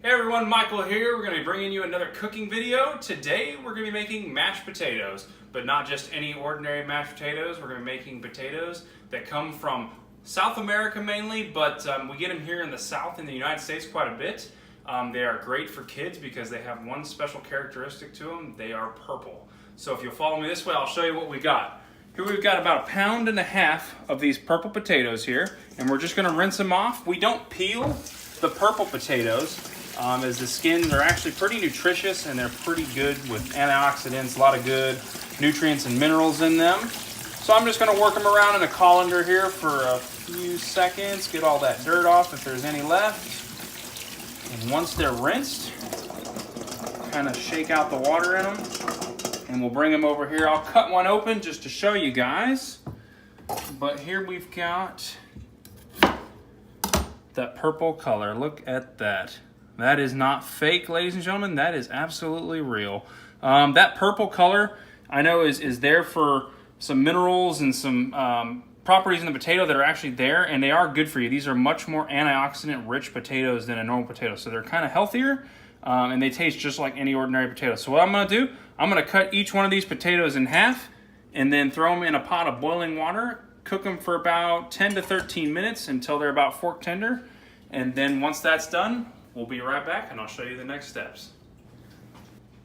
Hey everyone, Michael here. We're going to be bringing you another cooking video. Today we're going to be making mashed potatoes, but not just any ordinary mashed potatoes. We're going to be making potatoes that come from South America mainly, but we get them here in the South in the United States quite a bit. They are great for kids because they have one special characteristic to them. They are purple. So if you'll follow me this way, I'll show you what we got. Here we've got about 1.5 pounds of these purple potatoes here, and we're just going to rinse them off. We don't peel the purple potatoes, as the skins are actually pretty nutritious and they're pretty good with antioxidants, a lot of good nutrients and minerals in them. So I'm just going to work them around in a colander here for a few seconds, get all that dirt off if there's any left. And once they're rinsed, kind of shake out the water in them, and we'll bring them over here. I'll cut one open just to show you guys. But here we've got that purple color. Look at that. That is not fake, ladies and gentlemen. That is absolutely real. That purple color, I know, is there for some minerals and some properties in the potato that are actually there, and they are good for you. These are much more antioxidant-rich potatoes than a normal potato, so they're kind of healthier, and they taste just like any ordinary potato. So what I'm going to do, I'm going to cut each one of these potatoes in half, and then throw them in a pot of boiling water, cook them for about 10 to 13 minutes until they're about fork tender, and then once that's done, we'll be right back and I'll show you the next steps.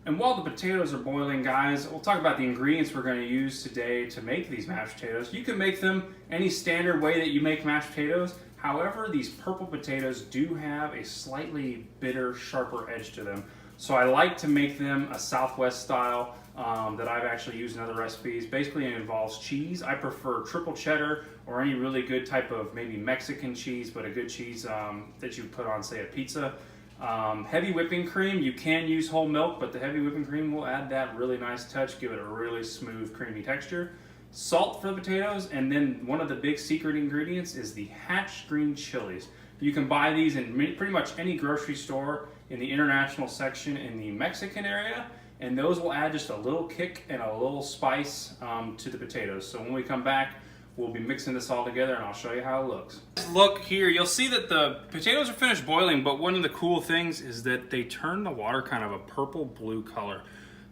And while the potatoes are boiling, guys, we'll talk about the ingredients we're going to use today to make these mashed potatoes. You can make them any standard way that you make mashed potatoes. However, these purple potatoes do have a slightly bitter, sharper edge to them. So I like to make them a Southwest style that I've actually used in other recipes. Basically, it involves cheese. I prefer triple cheddar or any really good type of maybe Mexican cheese, but a good cheese that you put on, say, a pizza. Heavy whipping cream, you can use whole milk, but the heavy whipping cream will add that really nice touch, give it a really smooth, creamy texture. Salt for the potatoes, and then one of the big secret ingredients is the Hatch green chilies. You can buy these in pretty much any grocery store in the international section in the Mexican area, and those will add just a little kick and a little spice to the potatoes. So when we come back, we'll be mixing this all together and I'll show you how it looks. Look here, you'll see that the potatoes are finished boiling, but one of the cool things is that they turn the water kind of a purple-blue color.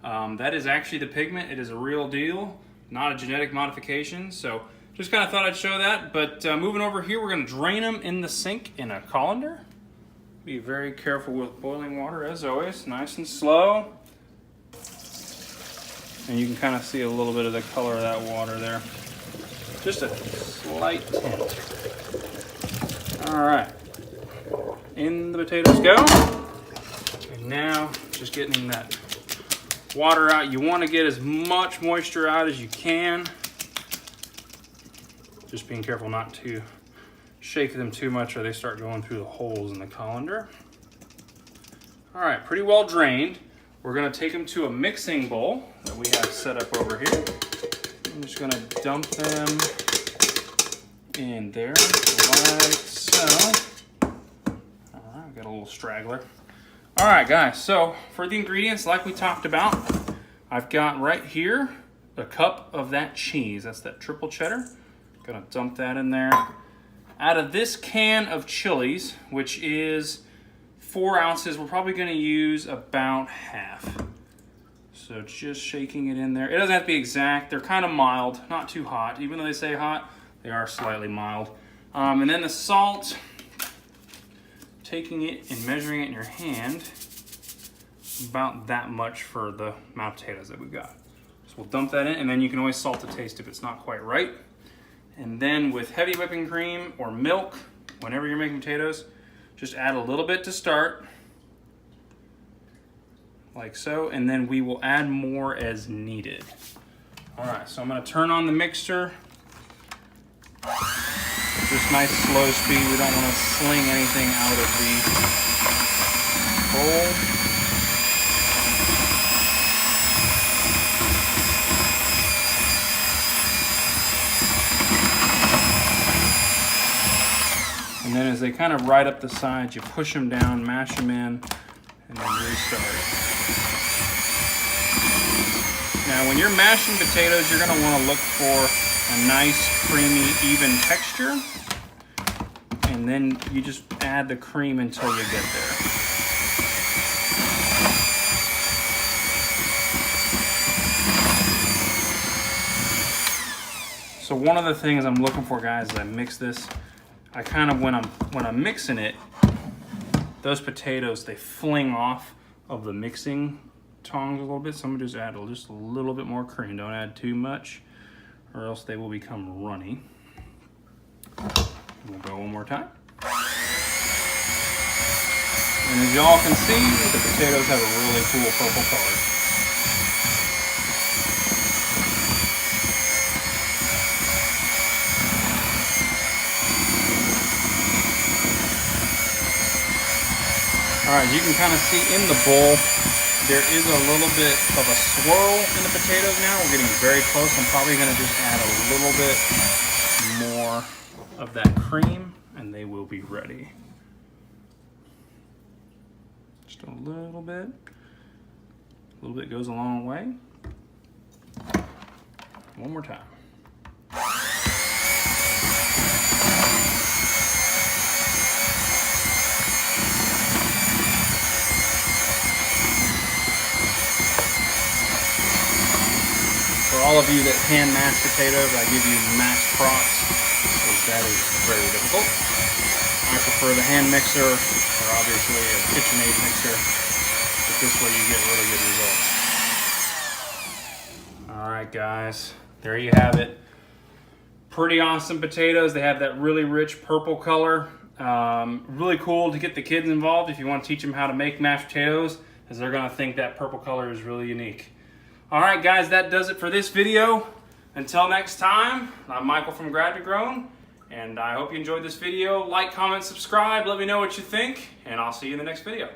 That is actually the pigment. It is a real deal, not a genetic modification. So just kind of thought I'd show that. But moving over here, we're gonna drain them in the sink in a colander. Be very careful with boiling water as always, nice and slow. And you can kind of see a little bit of the color of that water there. Just a slight tint. All right, in the potatoes go. And now just getting that water out. You want to get as much moisture out as you can. Just being careful not to shake them too much or they start going through the holes in the colander. All right, pretty well drained. We're gonna take them to a mixing bowl that we have set up over here. I'm just gonna dump them in there like so. All right, got a little straggler. All right, guys, so for the ingredients, like we talked about, I've got right here a cup of that cheese. That's that triple cheddar. Gonna dump that in there. Out of this can of chilies, which is 4 ounces, we're probably gonna use about half. So just shaking it in there. It doesn't have to be exact. They're kind of mild, not too hot. Even though they say hot, they are slightly mild. And then the salt, taking it and measuring it in your hand, about that much for the amount of potatoes that we've got. So we'll dump that in, and then you can always salt to taste if it's not quite right. And then with heavy whipping cream or milk, whenever you're making potatoes, just add a little bit to start, like so, and then we will add more as needed. All right, so I'm gonna turn on the mixer. Just nice slow speed. We don't wanna sling anything out of the bowl. And then as they kind of ride up the sides, you push them down, mash them in, and then restart. Now, when you're mashing potatoes, you're gonna wanna look for a nice, creamy, even texture. And then you just add the cream until you get there. So one of the things I'm looking for, guys, is I mix this. I kind of, when I'm mixing it, those potatoes, they fling off of the mixing tongs a little bit. So I'm gonna just add just a little bit more cream. Don't add too much or else they will become runny. We'll go one more time. And as y'all can see, the potatoes have a really cool purple color. All right, you can kind of see in the bowl, there is a little bit of a swirl in the potatoes now. We're getting very close. I'm probably gonna just add a little bit more of that cream and they will be ready. Just a little bit. A little bit goes a long way. One more time. For all of you that hand mash potatoes, I give you mashed props, because that is very difficult. I prefer the hand mixer, or obviously a KitchenAid mixer, but this way you get really good results. All right, guys, there you have it. Pretty awesome potatoes. They have that really rich purple color. Really cool to get the kids involved if you want to teach them how to make mashed potatoes, because they're going to think that purple color is really unique. All right, guys, that does it for this video. Until next time, I'm Michael from Grab to Grown, and I hope you enjoyed this video. Like, comment, subscribe, let me know what you think, and I'll see you in the next video.